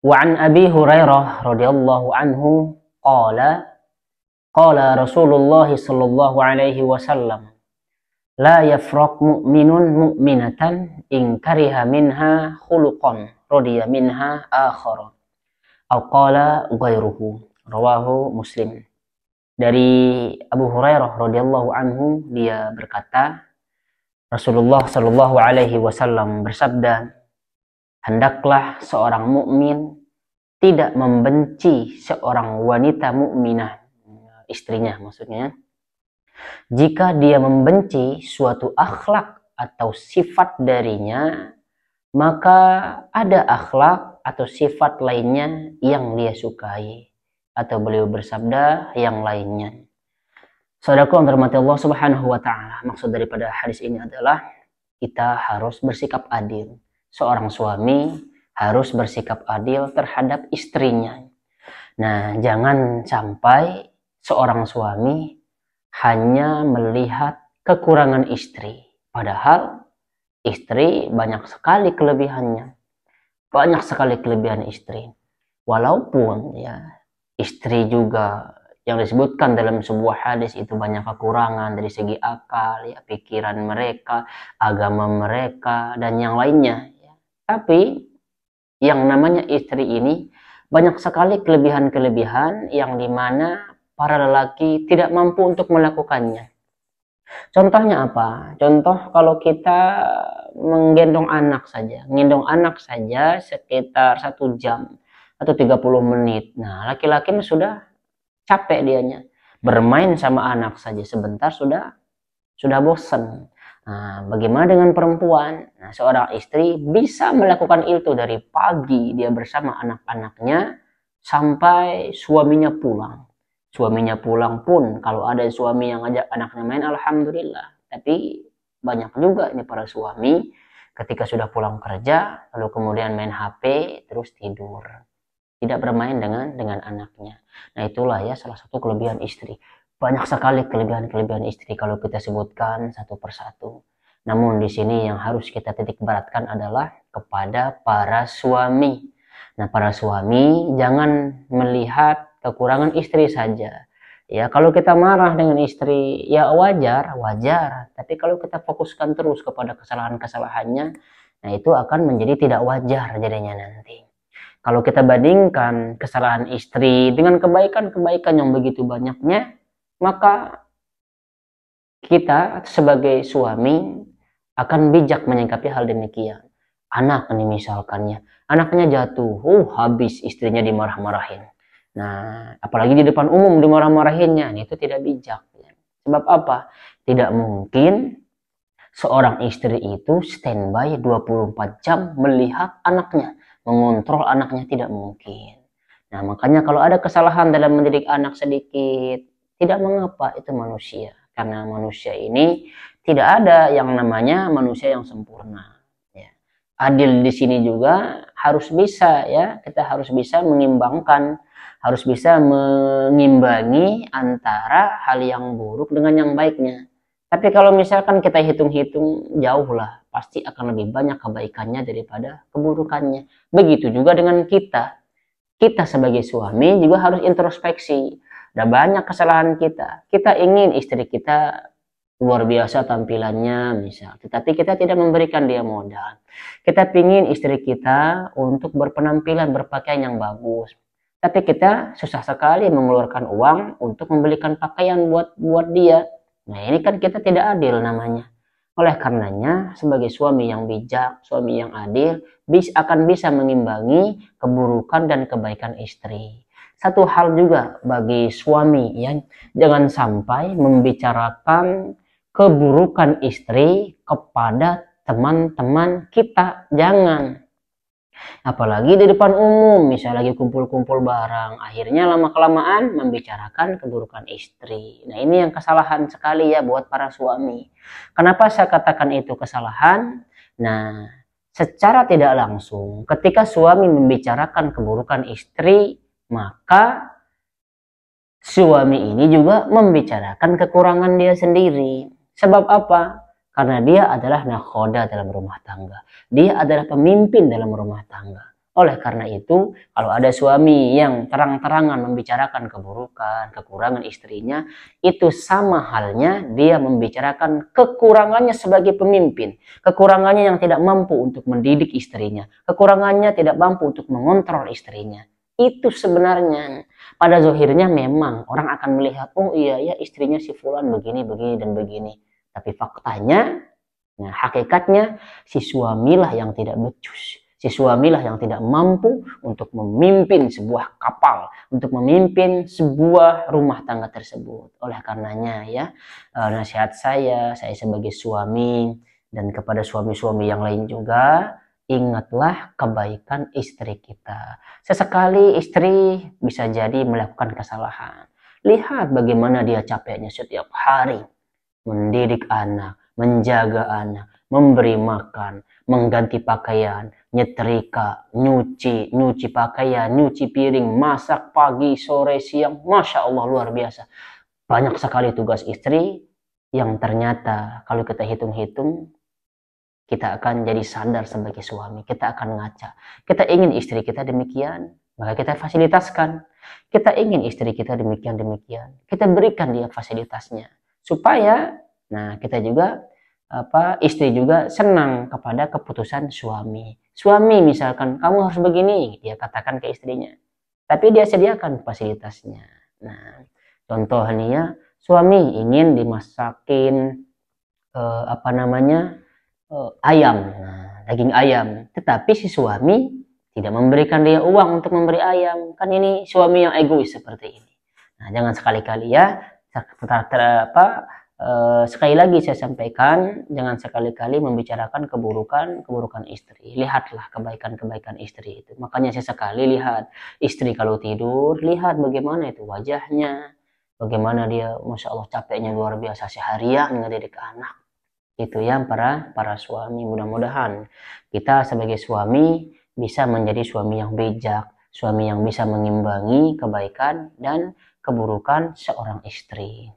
Wa an Abi Hurairah radhiyallahu anhu qala qala Rasulullah sallallahu alaihi wasallam la yafraq mu'minun mu'minatan in kariha minha khuluqan radiya minha akhara aw qala ghairuhu rawahu Muslim. Dari Abu Hurairah radhiyallahu anhu, dia berkata, Rasulullah sallallahu alaihi wasallam bersabda, hendaklah seorang mukmin tidak membenci seorang wanita mukminah, istrinya maksudnya, jika dia membenci suatu akhlak atau sifat darinya, maka ada akhlak atau sifat lainnya yang dia sukai. Atau beliau bersabda yang lainnya. Saudaraku yang dirahmati Allah Subhanahu wa taala, maksud daripada hadis ini adalah kita harus bersikap adil. Seorang suami harus bersikap adil terhadap istrinya. Nah, jangan sampai seorang suami hanya melihat kekurangan istri, padahal istri banyak sekali kelebihannya. Banyak sekali kelebihan istri. Walaupun ya istri juga yang disebutkan dalam sebuah hadis itu banyak kekurangan dari segi akal, ya, pikiran mereka, agama mereka, dan yang lainnya. Ya. Tapi yang namanya istri ini banyak sekali kelebihan-kelebihan yang dimana para lelaki tidak mampu untuk melakukannya. Contohnya apa? Contoh kalau kita menggendong anak saja sekitar 1 jam atau 30 menit. Nah, laki-laki sudah capek dianya. Bermain sama anak saja sebentar sudah bosan. Nah, bagaimana dengan perempuan? Nah, seorang istri bisa melakukan itu dari pagi dia bersama anak-anaknya sampai suaminya pulang. Suaminya pulang pun kalau ada suami yang ngajak anaknya main, alhamdulillah. Tapi banyak juga ini para suami ketika sudah pulang kerja lalu kemudian main HP terus tidur. Tidak bermain dengan anaknya. Nah, itulah ya salah satu kelebihan istri. Banyak sekali kelebihan-kelebihan istri kalau kita sebutkan satu persatu. Namun di sini yang harus kita titik beratkan adalah kepada para suami. Nah, para suami jangan melihat kekurangan istri saja. Ya, kalau kita marah dengan istri, ya wajar. Tapi kalau kita fokuskan terus kepada kesalahan-kesalahannya, nah itu akan menjadi tidak wajar jadinya nanti. Kalau kita bandingkan kesalahan istri dengan kebaikan-kebaikan yang begitu banyaknya, maka kita sebagai suami akan bijak menyikapi hal demikian. Anak ini misalkannya, anaknya jatuh, habis istrinya dimarah-marahin. Nah, apalagi di depan umum dimarah-marahinnya, itu tidak bijak. Sebab apa? Tidak mungkin seorang istri itu standby 24 jam melihat anaknya. Mengontrol anaknya tidak mungkin. Nah, makanya kalau ada kesalahan dalam mendidik anak sedikit, tidak mengapa, itu manusia. Karena manusia ini tidak ada yang namanya manusia yang sempurna. Ya. Adil di sini juga harus bisa, ya, kita harus bisa mengimbangkan, harus bisa mengimbangi antara hal yang buruk dengan yang baiknya. Tapi kalau misalkan kita hitung-hitung jauh lah, pasti akan lebih banyak kebaikannya daripada keburukannya. Begitu juga dengan kita. Kita sebagai suami juga harus introspeksi. Ada banyak kesalahan kita. Kita ingin istri kita luar biasa tampilannya misal, tetapi kita tidak memberikan dia modal. Kita ingin istri kita untuk berpenampilan, berpakaian yang bagus. Tapi kita susah sekali mengeluarkan uang untuk membelikan pakaian buat dia. Nah, ini kan kita tidak adil namanya. Oleh karenanya, sebagai suami yang bijak, suami yang adil, akan bisa mengimbangi keburukan dan kebaikan istri. Satu hal juga bagi suami, ya, jangan sampai membicarakan keburukan istri kepada teman-teman kita. Jangan. Apalagi di depan umum, misalnya lagi kumpul-kumpul bareng, akhirnya lama-kelamaan membicarakan keburukan istri. Nah, ini yang kesalahan sekali ya buat para suami. Kenapa saya katakan itu kesalahan? Nah, secara tidak langsung, ketika suami membicarakan keburukan istri, maka suami ini juga membicarakan kekurangan dia sendiri. Sebab apa? Karena dia adalah nakhoda dalam rumah tangga. Dia adalah pemimpin dalam rumah tangga. Oleh karena itu, kalau ada suami yang terang-terangan membicarakan keburukan, kekurangan istrinya, itu sama halnya dia membicarakan kekurangannya sebagai pemimpin, kekurangannya yang tidak mampu untuk mendidik istrinya, kekurangannya tidak mampu untuk mengontrol istrinya. Itu sebenarnya pada zahirnya memang orang akan melihat, oh iya ya istrinya si fulan begini, begini, dan begini. Tapi faktanya, nah hakikatnya si suamilah yang tidak becus. Si suamilah yang tidak mampu untuk memimpin sebuah kapal, untuk memimpin sebuah rumah tangga tersebut. Oleh karenanya ya, nasihat saya sebagai suami dan kepada suami-suami yang lain juga, ingatlah kebaikan istri kita. Sesekali istri bisa jadi melakukan kesalahan. Lihat bagaimana dia capeknya setiap hari mendidik anak, menjaga anak, memberi makan, mengganti pakaian, nyetrika, nyuci pakaian, nyuci piring, masak pagi, sore, siang. Masya Allah luar biasa. Banyak sekali tugas istri yang ternyata kalau kita hitung-hitung, kita akan jadi sadar sebagai suami. Kita akan ngaca. Kita ingin istri kita demikian, maka kita fasilitaskan. Kita ingin istri kita demikian. Kita berikan dia fasilitasnya. Supaya kita juga istri juga senang kepada keputusan suami. Suami misalkan kamu harus begini, dia katakan ke istrinya. Tapi dia sediakan fasilitasnya. Nah, contohnya suami ingin dimasakin ayam, daging ayam. Tetapi si suami tidak memberikan dia uang untuk memberi ayam. Kan ini suami yang egois seperti ini. Nah, jangan sekali-kali ya. Sekali lagi saya sampaikan, jangan sekali-kali membicarakan keburukan istri. Lihatlah kebaikan-kebaikan istri itu. Makanya saya sekali lihat istri kalau tidur, lihat bagaimana itu wajahnya, bagaimana dia, masya Allah capeknya luar biasa seharian ngedidik anak. Itu ya para suami. Mudah-mudahan kita sebagai suami bisa menjadi suami yang bijak, suami yang bisa mengimbangi kebaikan dan keburukan seorang istri.